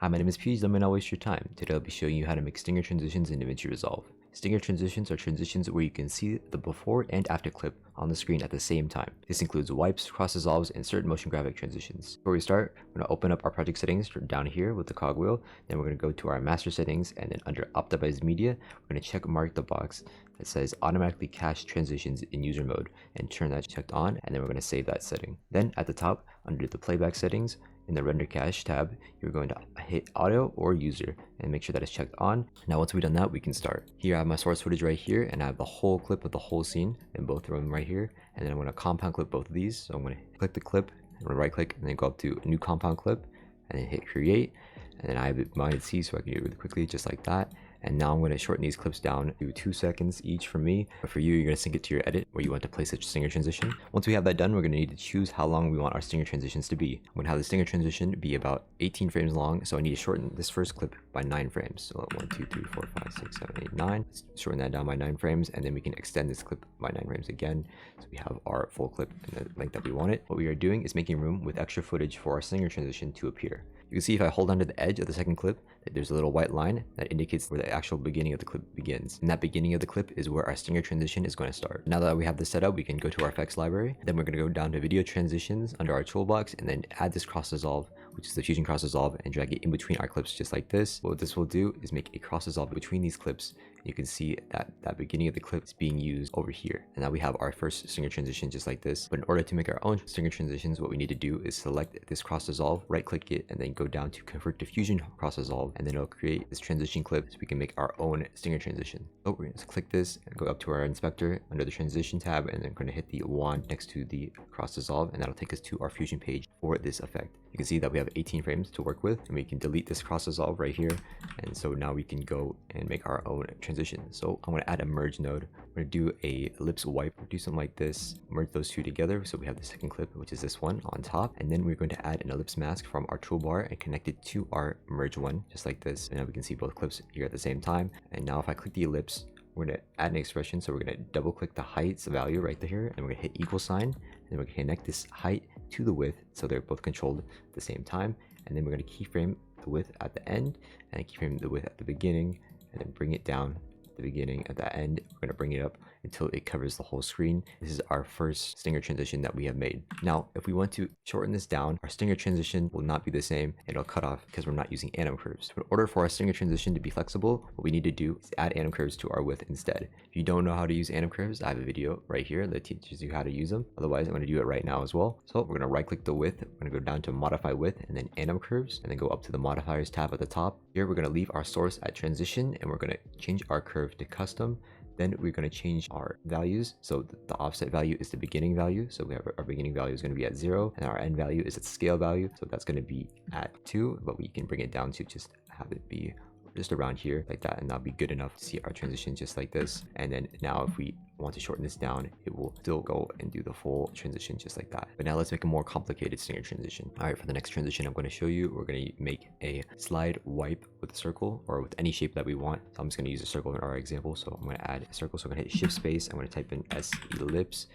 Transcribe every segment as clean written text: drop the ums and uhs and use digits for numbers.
Hi, my name is PeeJ. Let me not waste your time. Today I'll be showing you how to make stinger transitions in Davinci Resolve. Stinger transitions are transitions where you can see the before and after clip on the screen at the same time. This includes wipes, cross dissolves, and certain motion graphic transitions. Before we start, we're going to open up our project settings down here with the cogwheel. Then we're going to go to our master settings, and then under optimize media, we're going to check mark the box that says automatically cache transitions in user mode and turn that checked on, and then we're going to save that setting. Then at the top, under the playback settings, in the render cache tab, you're going to hit auto or user and make sure that it's checked on. Now once we've done that, we can start. Here I have my source footage right here, and I have the whole clip of the whole scene in both of them right here. And then I'm going to compound clip both of these. So I'm going to click the clip, and right click, and then go up to new compound clip, and then hit create. And then I have it mounted C, so I can do it really quickly, just like that. And now I'm going to shorten these clips down to 2 seconds each for me. But for you, you're going to sync it to your edit where you want to place a stinger transition. Once we have that done, we're going to need to choose how long we want our stinger transitions to be. I'm going to have the stinger transition be about 18 frames long, so I need to shorten this first clip by 9 frames. So 1, 2, 3, 4, 5, 6, 7, 8, 9. Let's shorten that down by 9 frames, and then we can extend this clip by 9 frames again. So we have our full clip in the length that we want it. What we are doing is making room with extra footage for our stinger transition to appear. You can see if I hold onto the edge of the second clip, that there's a little white line that indicates where the actual beginning of the clip begins. And that beginning of the clip is where our stinger transition is going to start. Now that we have this set up, we can go to our effects library. Then we're going to go down to video transitions under our toolbox, and then add this cross dissolve, which is the fusion cross dissolve, and drag it in between our clips just like this. What this will do is make a cross dissolve between these clips. You can see that that beginning of the clip is being used over here. And now we have our first stinger transition just like this. But in order to make our own stinger transitions, what we need to do is select this cross dissolve, right click it, and then go down to convert to fusion cross dissolve, and then it'll create this transition clip so we can make our own stinger transition. So we're going to click this and go up to our inspector under the transition tab, and then we're going to hit the wand next to the cross dissolve, and that'll take us to our fusion page for this effect. You can see that we have 18 frames to work with, and we can delete this cross dissolve right here. And so now we can go and make our own transition. So I'm going to add a merge node. We're going to do a ellipse wipe, do something like this, merge those two together. So we have the second clip, which is this one on top, and then we're going to add an ellipse mask from our toolbar and connect it to our merge one, just like this. And now we can see both clips here at the same time. And now if I click the ellipse, we're going to add an expression. So we're going to double click the height's value right here, and we're going to hit equal sign, and then we're going to connect this height to the width so they're both controlled at the same time. And then we're going to keyframe the width at the end and keyframe the width at the beginning, and then bring it down at the beginning. At the end, we're going to bring it up until it covers the whole screen. This is our first stinger transition that we have made. Now, if we want to shorten this down, our stinger transition will not be the same. It'll cut off because we're not using anim curves. In order for our stinger transition to be flexible, what we need to do is add anim curves to our width instead. If you don't know how to use anim curves, I have a video right here that teaches you how to use them. Otherwise, I'm going to do it right now as well. So we're going to right click the width. We're going to go down to modify width and then anim curves, and then go up to the modifiers tab at the top. Here, we're going to leave our source at transition, and we're going to change our curve to custom. Then we're going to change our values. So the offset value is the beginning value. So we have our beginning value is going to be at 0, and our end value is its scale value. So that's going to be at 2, but we can bring it down to just have it be just around here like that, and that'll be good enough to see our transition just like this. And then now if we want to shorten this down, it will still go and do the full transition just like that. But now let's make a more complicated stinger transition. All right, for the next transition I'm going to show you, we're going to make a slide wipe with a circle or with any shape that we want. So I'm just going to use a circle in our example. So I'm going to add a circle. So I'm going to hit shift space. I'm going to type in S ellipse,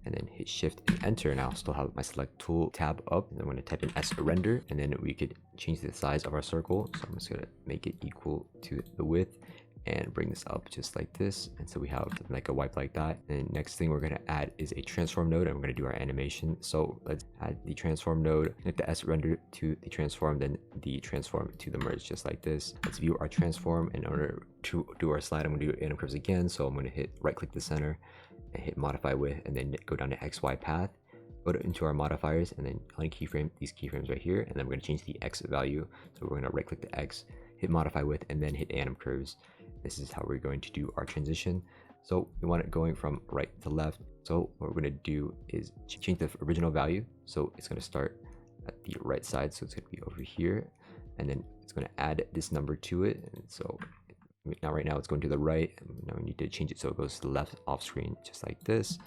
and then hit shift and enter. And I'll still have my select tool tab up, and then I'm going to type in S render, and then we could change the size of our circle. So I'm just going to make it equal to the width and bring this up just like this. And so we have like a wipe like that. And next thing we're going to add is a transform node, and we're going to do our animation. So let's add the transform node, connect the S render to the transform, then the transform to the merge just like this. Let's view our transform. In order to do our slide, I'm going to do anim curves again. So I'm going to hit right click the center and hit modify width, and then go down to XY path. Go into our modifiers, and then unkeyframe these keyframes right here, and then we're going to change the X value. So we're going to right click the X, hit modify width, and then hit anim curves. This is how we're going to do our transition. So we want it going from right to left. So what we're going to do is change the original value. So it's going to start at the right side. So it's going to be over here, and then it's going to add this number to it. And so now right now it's going to the right. Now we need to change it so it goes to the left off screen just like this.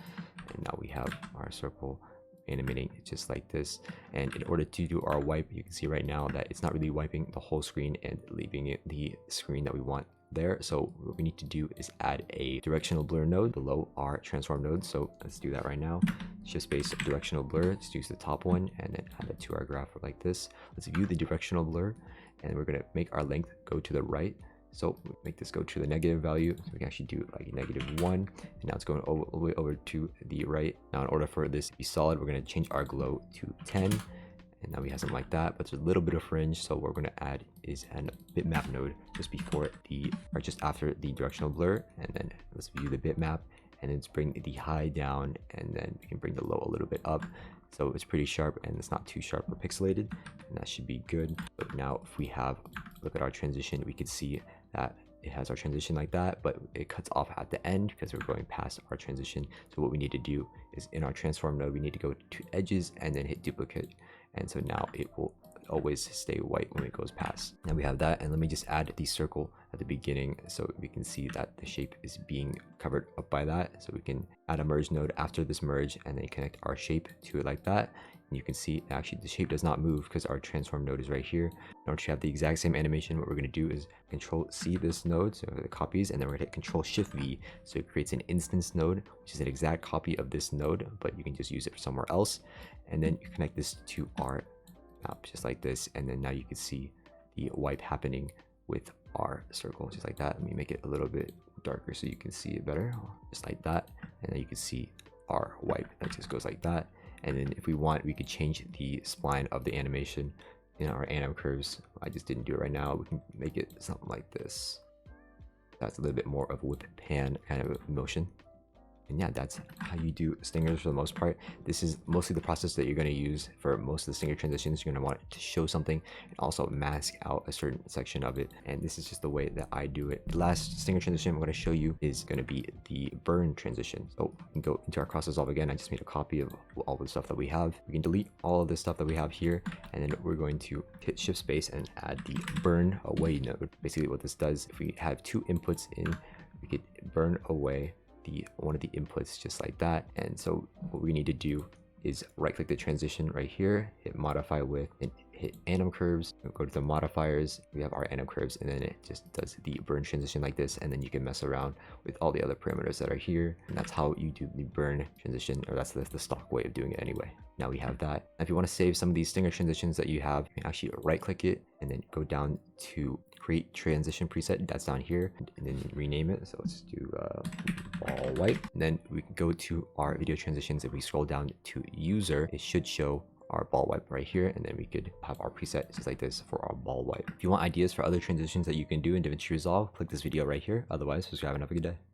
And now we have our circle animating just like this. And in order to do our wipe, you can see right now that it's not really wiping the whole screen and leaving it the screen that we want there. So what we need to do is add a directional blur node below our transform node. So let's do that right now. Shift space directional blur, just use the top one and then add it to our graph like this. Let's view the directional blur, and we're gonna make our length go to the right. So make this go to the negative value. So we can actually do like -1, and now it's going all the way over to the right. Now in order for this to be solid, we're gonna change our glow to 10. And now we have something like that, but it's a little bit of fringe. So what we're going to add is an bitmap node just before or just after the directional blur. And then let's view the bitmap, and then let's bring the high down, and then we can bring the low a little bit up. So it's pretty sharp and it's not too sharp or pixelated, and that should be good. But now if we look at our transition, we can see that it has our transition like that, but it cuts off at the end because we're going past our transition. So what we need to do is in our transform node, we need to go to edges and then hit duplicate. And so now it will always stay white when it goes past. Now we have that, and let me just add the circle at the beginning so we can see that the shape is being covered up by that. So we can add a merge node after this merge and then connect our shape to it like that. And you can see actually the shape does not move because our transform node is right here. In order to have the exact same animation, what we're going to do is Control C this node, so it copies, and then we're going to hit Control Shift V, so it creates an instance node, which is an exact copy of this node, but you can just use it somewhere else. And then you connect this to our map just like this, and then now you can see the wipe happening with our circle just like that. Let me make it a little bit darker so you can see it better, just like that. And then you can see our wipe that just goes like that. And then if we want, we could change the spline of the animation in our anim curves. I just didn't do it right now. We can make it something like this. That's a little bit more of a whip pan kind of motion. And yeah, that's how you do stingers for the most part. This is mostly the process that you're going to use for most of the stinger transitions. You're going to want it to show something and also mask out a certain section of it. And this is just the way that I do it. The last stinger transition I'm going to show you is going to be the burn transition. So we can go into our cross dissolve again. I just made a copy of all the stuff that we have. We can delete all of the stuff that we have here, and then we're going to hit shift space and add the burn away node. Basically what this does, if we have two inputs in, we could burn away one of the inputs just like that. And so what we need to do is right click the transition right here, hit modify with, and hit anim curves. We'll go to the modifiers, we have our anim curves, and then it just does the burn transition like this. And then you can mess around with all the other parameters that are here, and that's how you do the burn transition, or that's the stock way of doing it anyway. Now we have that. If you want to save some of these stinger transitions that you have, you can actually right click it and then go down to create transition preset, that's down here, and then rename it. So let's do ball wipe. And then we can go to our video transitions. If we scroll down to user, it should show our ball wipe right here, and then we could have our preset just like this for our ball wipe. If you want ideas for other transitions that you can do in Davinci Resolve, click this video right here. Otherwise, subscribe and have a good day.